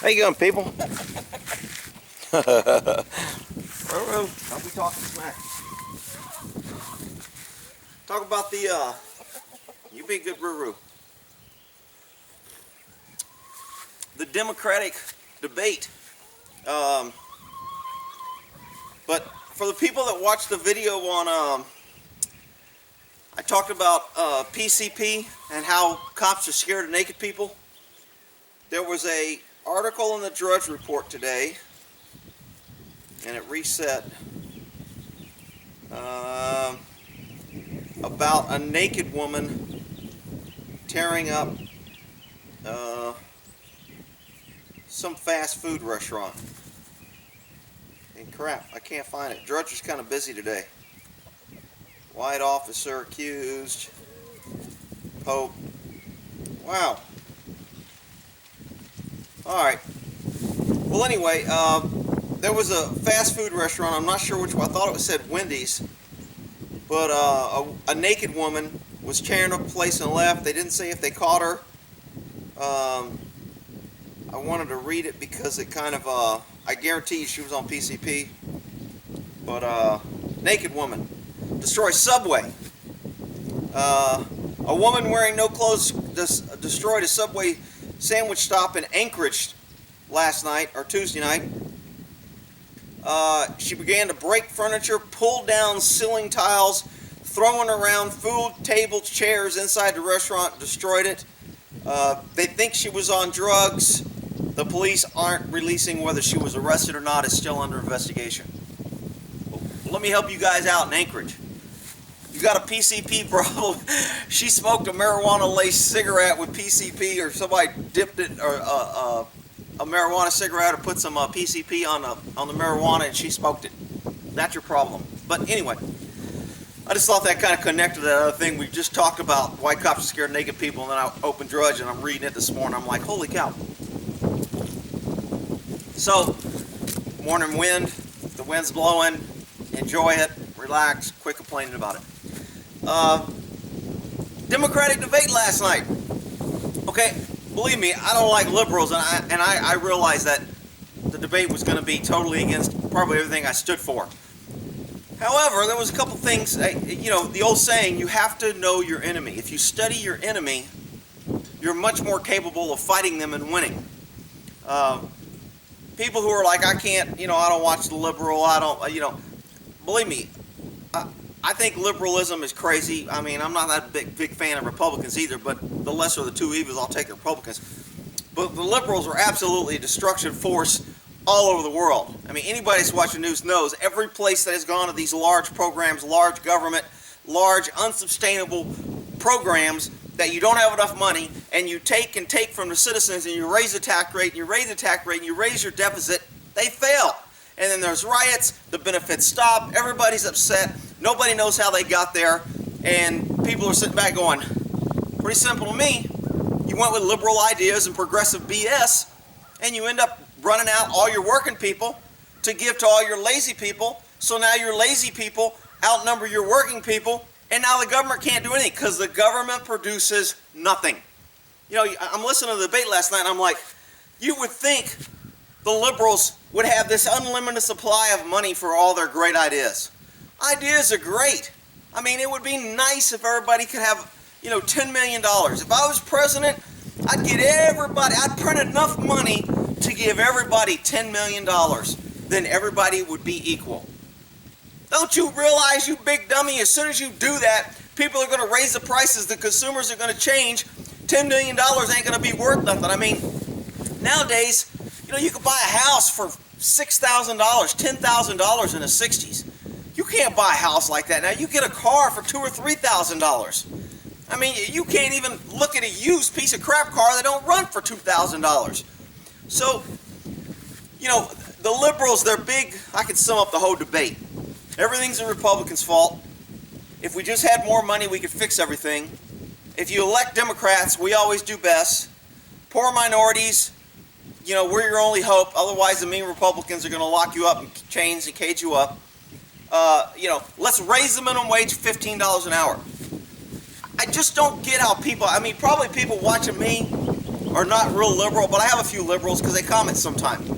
How you going, people? I'll be talking smack. Talk about the, you be good, Ruru. The Democratic debate. But for the people that watched the video on, I talked about PCP and how cops are scared of naked people. There was a article in the Drudge Report today, and it reset, about a naked woman tearing up some fast food restaurant. And crap, I can't find it. Drudge is kind of busy today. White officer accused. Pope. Wow. Alright. Well, anyway, there was a fast food restaurant. I'm not sure which one. I thought it said Wendy's. But a naked woman was tearing up the place and left. They didn't say if they caught her. I wanted to read it because it kind of, I guarantee you she was on PCP. But, naked woman. Destroy Subway. A woman wearing no clothes destroyed a Subway sandwich stop in Anchorage last night, or Tuesday night. She began to break furniture, pull down ceiling tiles, throwing around food, tables, chairs inside the restaurant, destroyed it. They think she was on drugs. The police aren't releasing whether she was arrested or not. It's still under investigation. Well, let me help you guys out in Anchorage. You got a PCP problem. She smoked a marijuana-laced cigarette with PCP, or somebody dipped it, or a marijuana cigarette, or put some PCP on the marijuana, and she smoked it. That's your problem. But anyway, I just thought that kind of connected to that other thing we just talked about. White cops are scared of naked people, and then I opened Drudge, and I'm reading it this morning. I'm like, holy cow. So, morning wind, the wind's blowing, enjoy it, relax, quit complaining about it. Democratic debate last night. Okay, believe me, I don't like liberals, and I realized that the debate was going to be totally against probably everything I stood for. However, there was a couple things, you know, the old saying, you have to know your enemy. If you study your enemy, you're much more capable of fighting them and winning. People who are like, I can't, you know, I don't watch the liberal, I don't, you know, believe me, I think liberalism is crazy. I mean, I'm not that big fan of Republicans either, but the lesser of the two evils, I'll take the Republicans. But the liberals are absolutely a destruction force all over the world. I mean, anybody that's watching news knows every place that has gone to these large programs, large government, large unsustainable programs that you don't have enough money, and you take and take from the citizens, and you raise the tax rate, and you raise the tax rate, and you raise your deficit, they fail. And then there's riots, the benefits stop, everybody's upset, nobody knows how they got there, and people are sitting back going, pretty simple to me. You went with liberal ideas and progressive BS, and you end up running out all your working people to give to all your lazy people, so now your lazy people outnumber your working people, and now the government can't do anything because the government produces nothing. You know, I'm listening to the debate last night, and I'm like, you would think the liberals would have this unlimited supply of money for all their great ideas. Ideas are great. I mean, it would be nice if everybody could have, you know, $10 million. If I was president, I'd get everybody, I'd print enough money to give everybody $10 million. Then everybody would be equal. Don't you realize, you big dummy, as soon as you do that, people are going to raise the prices, the consumers are going to change, $10 million ain't going to be worth nothing. I mean, nowadays, you know, you could buy a house for $6,000, $10,000 in the 60s. You can't buy a house like that now. You get a car for $2,000 or $3,000. I mean, you can't even look at a used piece of crap car that don't run for $2,000. So, you know, the liberals, they're big. I can sum up the whole debate. Everything's the Republicans' fault. If we just had more money, we could fix everything. If you elect Democrats, we always do best. Poor minorities, you know, we're your only hope. Otherwise, the mean Republicans are going to lock you up in chains and cage you up. You know, let's raise the minimum wage to $15 an hour. I just don't get how people, I mean, probably people watching me are not real liberal, but I have a few liberals because they comment sometimes.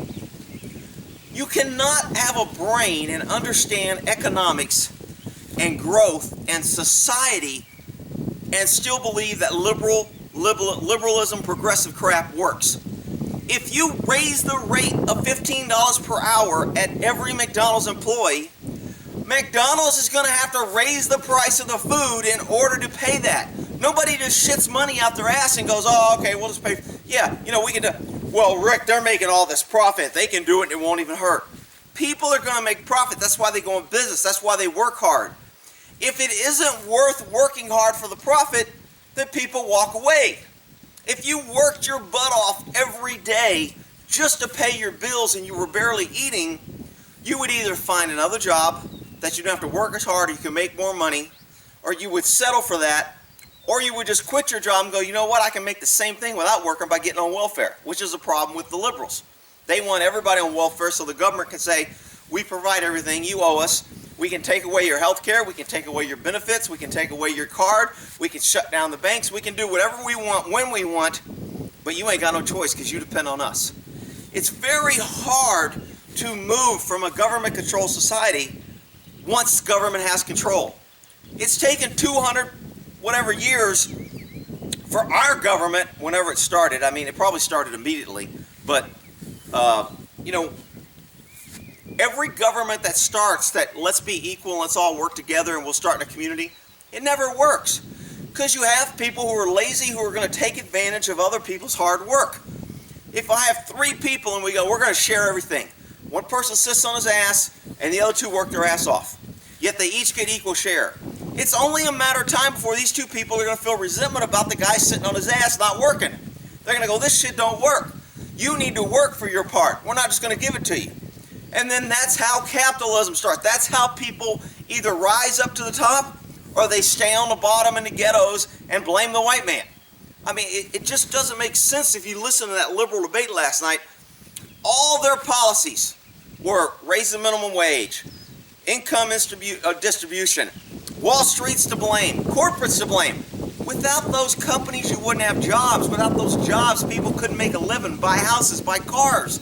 You cannot have a brain and understand economics and growth and society and still believe that liberalism, progressive crap works. If you raise the rate of $15 per hour at every McDonald's employee, McDonald's is going to have to raise the price of the food in order to pay that. Nobody just shits money out their ass and goes, oh, okay, we'll just pay. Yeah, we can do. Well, Rick, they're making all this profit. They can do it and it won't even hurt. People are going to make profit. That's why they go in business. That's why they work hard. If it isn't worth working hard for the profit, then people walk away. If you worked your butt off every day just to pay your bills and you were barely eating, you would either find another job that you don't have to work as hard or you can make more money, or you would settle for that, or you would just quit your job and go, you know what, I can make the same thing without working by getting on welfare, which is a problem with the liberals. They want everybody on welfare so the government can say, we provide everything, you owe us. We can take away your health care, we can take away your benefits, we can take away your card, we can shut down the banks, we can do whatever we want when we want, but you ain't got no choice because you depend on us. It's very hard to move from a government-controlled society once government has control. It's taken 200 whatever years for our government, whenever it started. I mean, it probably started immediately, but every government that starts that let's be equal and let's all work together and we'll start in a community, it never works because you have people who are lazy who are going to take advantage of other people's hard work. If I have 3 people and we go, we're going to share everything. One person sits on his ass and the other 2 work their ass off. Yet they each get equal share. It's only a matter of time before these 2 people are going to feel resentment about the guy sitting on his ass not working. They're going to go, this shit don't work. You need to work for your part. We're not just going to give it to you. And then that's how capitalism starts. That's how people either rise up to the top or they stay on the bottom in the ghettos and blame the white man. I mean, it just doesn't make sense if you listen to that liberal debate last night. All their policies were raise the minimum wage, income distribution, Wall Street's to blame, corporate's to blame. Without those companies, you wouldn't have jobs. Without those jobs, people couldn't make a living, buy houses, buy cars.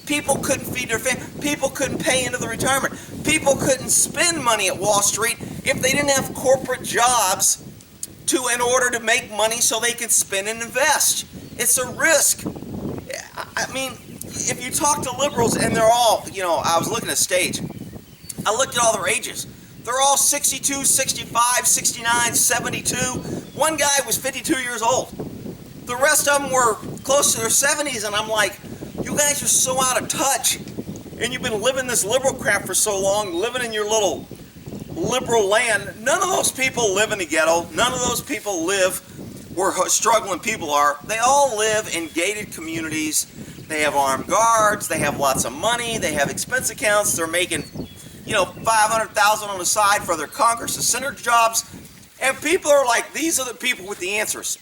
People couldn't feed their family. People couldn't pay into the retirement. People couldn't spend money at Wall Street if they didn't have corporate jobs in order to make money so they could spend and invest. It's a risk. I mean, if you talk to liberals, and they're all, I was looking at stage. I looked at all their ages. They're all 62, 65, 69, 72. One guy was 52 years old. The rest of them were close to their 70s, and I'm like, you guys are so out of touch. And you've been living this liberal crap for so long, living in your little liberal land. None of those people live in the ghetto. None of those people live where struggling people are. They all live in gated communities. They have armed guards. They have lots of money. They have expense accounts. They're making, $500,000 on the side for their Congress and Senate jobs. And people are like, these are the people with the answers.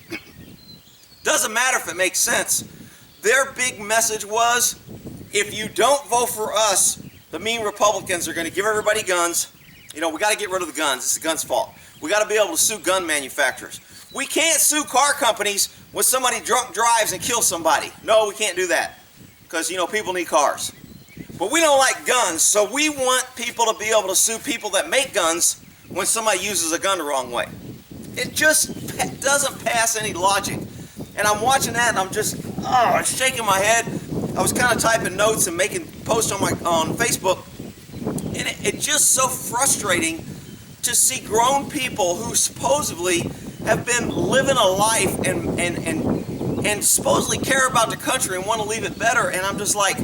Doesn't matter if it makes sense. Their big message was, if you don't vote for us, the mean Republicans are going to give everybody guns. We got to get rid of the guns. It's the guns' fault. We got to be able to sue gun manufacturers. We can't sue car companies when somebody drunk drives and kills somebody. No, we can't do that because, people need cars. But we don't like guns, so we want people to be able to sue people that make guns when somebody uses a gun the wrong way. It just doesn't pass any logic. And I'm watching that and I'm just shaking my head. I was kind of typing notes and making posts on Facebook. And it's just so frustrating to see grown people who supposedly have been living a life and supposedly care about the country and want to leave it better. And I'm just like,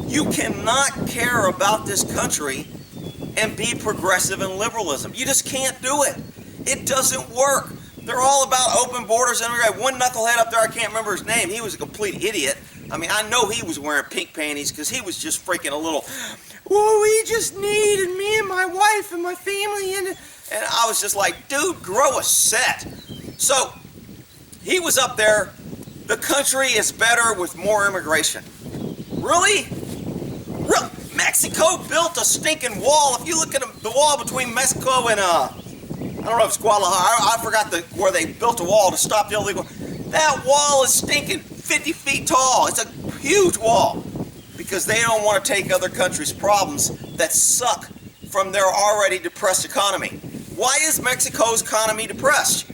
you cannot care about this country and be progressive in liberalism. You just can't do it. It doesn't work. They're all about open borders, and we got one knucklehead up there, I can't remember his name. He was a complete idiot. I mean, I know he was wearing pink panties because he was just freaking a little, we just need, and me and my wife and my family, and I was just like, dude, grow a set. So, he was up there, the country is better with more immigration. Really? Mexico built a stinking wall. If you look at the wall between Mexico and, I don't know if it's Guadalajara, I forgot where they built a wall to stop the illegal. That wall is stinking. 50 feet tall. It's a huge wall because they don't want to take other countries' problems that suck from their already depressed economy. Why is Mexico's economy depressed?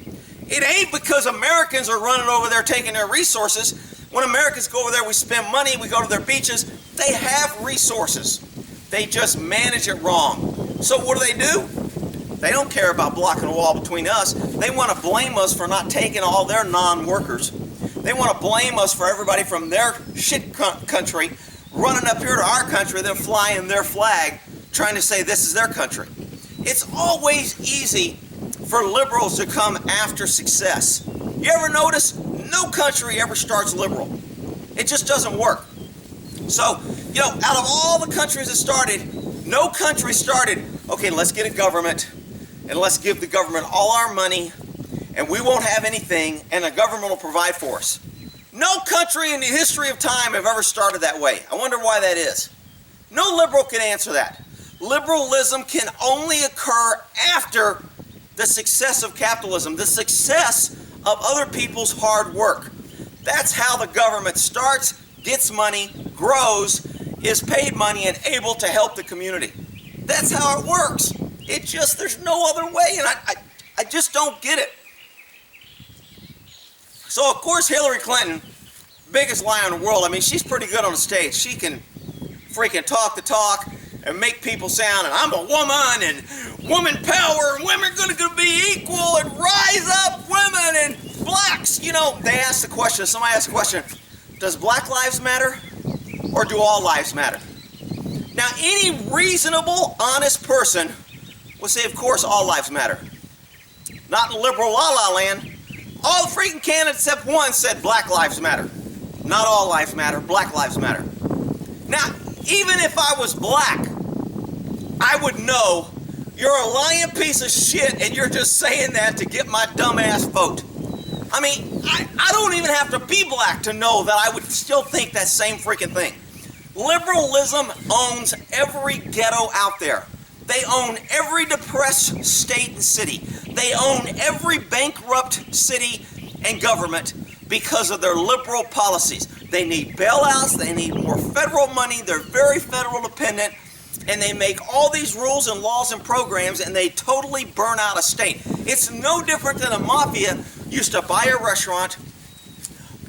It ain't because Americans are running over there taking their resources. When Americans go over there, we spend money, we go to their beaches. They have resources. They just manage it wrong. So what do? They don't care about blocking a wall between us. They want to blame us for not taking all their non-workers. They want to blame us for everybody from their shit country running up here to our country, then flying their flag, trying to say this is their country. It's always easy for liberals to come after success. You ever notice? No country ever starts liberal. It just doesn't work. So, out of all the countries that started, no country started, okay, let's get a government, and let's give the government all our money, and we won't have anything, and the government will provide for us. No country in the history of time have ever started that way. I wonder why that is. No liberal can answer that. Liberalism can only occur after the success of capitalism, the success of other people's hard work. That's how the government starts, gets money, grows, is paid money, and able to help the community. That's how it works. There's no other way, and I just don't get it. So, of course, Hillary Clinton, biggest liar in the world. I mean, she's pretty good on the stage. She can freaking talk the talk and make people sound, and I'm a woman, and woman power, and women are going to be equal, and rise up, women, and blacks. They asked the question, somebody asked the question, does black lives matter, or do all lives matter? Now, any reasonable, honest person will say, of course, all lives matter. Not in liberal la-la land. All the freaking candidates except one said black lives matter. Not all lives matter, black lives matter. Now, even if I was black, I would know you're a lying piece of shit and you're just saying that to get my dumb ass vote. I mean, I don't even have to be black to know that I would still think that same freaking thing. Liberalism owns every ghetto out there. They own every depressed state and city. They own every bankrupt city and government because of their liberal policies. They need bailouts, they need more federal money, they're very federal dependent, and they make all these rules and laws and programs and they totally burn out a state. It's no different than a mafia used to buy a restaurant,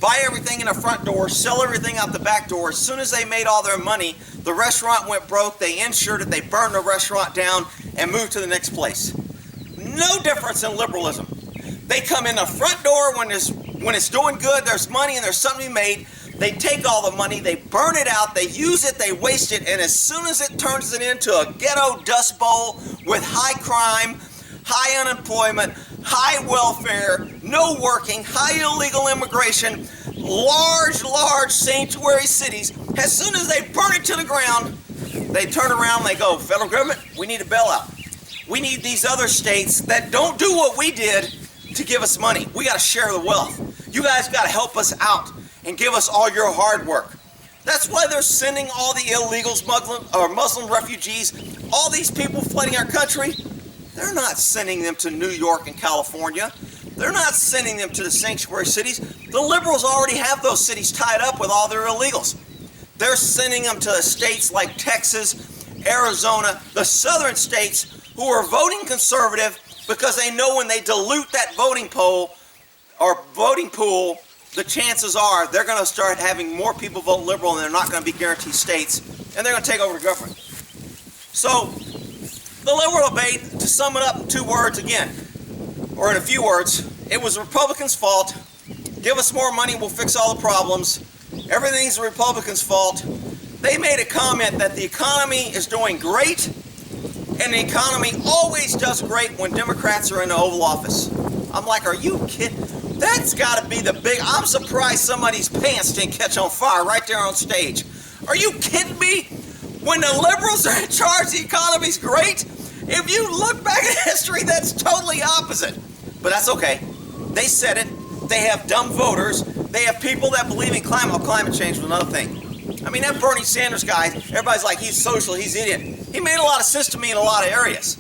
buy everything in the front door, sell everything out the back door. As soon as they made all their money, the restaurant went broke, they insured it, they burned the restaurant down and moved to the next place. No difference in liberalism. They come in the front door when it's doing good, there's money and there's something to be made. They take all the money, they burn it out, they use it, they waste it, and as soon as it turns it into a ghetto dust bowl with high crime, high unemployment, high welfare, no working, high illegal immigration, large sanctuary cities, as soon as they burn it to the ground, they turn around and they go, federal government, we need a bailout. We need these other states that don't do what we did to give us money. We got to share the wealth. You guys got to help us out and give us all your hard work. That's why they're sending all the illegals, Muslim refugees, all these people flooding our country. They're not sending them to New York and California. They're not sending them to the sanctuary cities. The liberals already have those cities tied up with all their illegals. They're sending them to states like Texas, Arizona, the southern states who are voting conservative because they know when they dilute that voting pool, the chances are they're going to start having more people vote liberal and they're not going to be guaranteed states, and they're going to take over the government. So, the liberal debate, to sum it up in 2 words again, or in a few words, it was Republicans' fault. Give us more money, we'll fix all the problems. Everything's the Republicans' fault. They made a comment that the economy is doing great, and the economy always does great when Democrats are in the Oval Office. I'm like, are you kidding? That's got to be the big... I'm surprised somebody's pants didn't catch on fire right there on stage. Are you kidding me? When the liberals are in charge, the economy's great. If you look back at history, that's totally opposite. But that's okay. They said it. They have dumb voters. They have people that believe in climate change was another thing. I mean, that Bernie Sanders guy, everybody's like, he's social, he's idiot. He made a lot of sense to me in a lot of areas.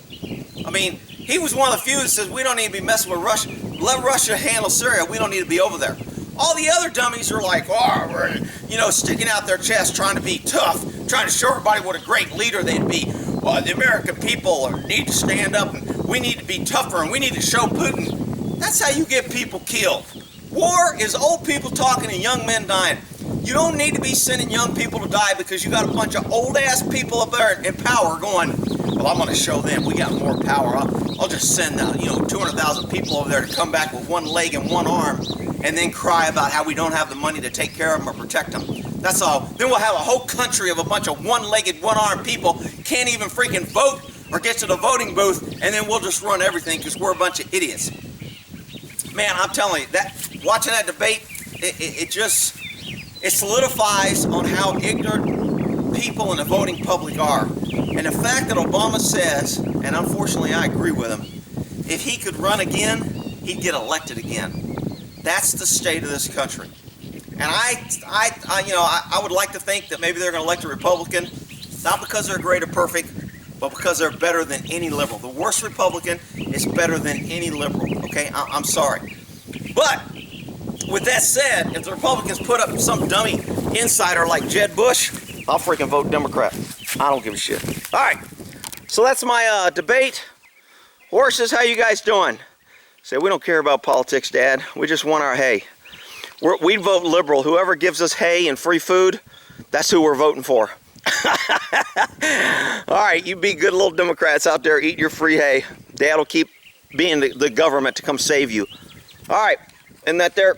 I mean, he was one of the few that says we don't need to be messing with Russia. Let Russia handle Syria. We don't need to be over there. All the other dummies are like, oh, we're, you know, sticking out their chest, trying to be tough, trying to show everybody what a great leader they'd be. The American people need to stand up, and we need to be tougher, and we need to show Putin. That's how you get people killed. War is old people talking and young men dying. You don't need to be sending young people to die because you got a bunch of old-ass people up there in power going, well, I'm going to show them we got more power. I'll just send 200,000 people over there to come back with one leg and one arm and then cry about how we don't have the money to take care of them or protect them. That's all. Then we'll have a whole country of a bunch of one-legged, one-armed people can't even freaking vote or get to the voting booth, and then we'll just run everything because we're a bunch of idiots. Man, I'm telling you, that watching that debate, it solidifies on how ignorant people in the voting public are. And the fact that Obama says, and unfortunately I agree with him, if he could run again, he'd get elected again. That's the state of this country. And I would like to think that maybe they're going to elect a Republican, not because they're great or perfect, but because they're better than any liberal. The worst Republican is better than any liberal, okay? I'm sorry. But with that said, if the Republicans put up some dummy insider like Jeb Bush, I'll freaking vote Democrat. I don't give a shit. All right, so that's my debate. Horses, how you guys doing? Say, we don't care about politics, Dad. We just want our hay. We vote liberal. Whoever gives us hay and free food, that's who we're voting for. All right, you be good little Democrats out there. Eat your free hay. Dad will keep being the government to come save you. All right, and that there.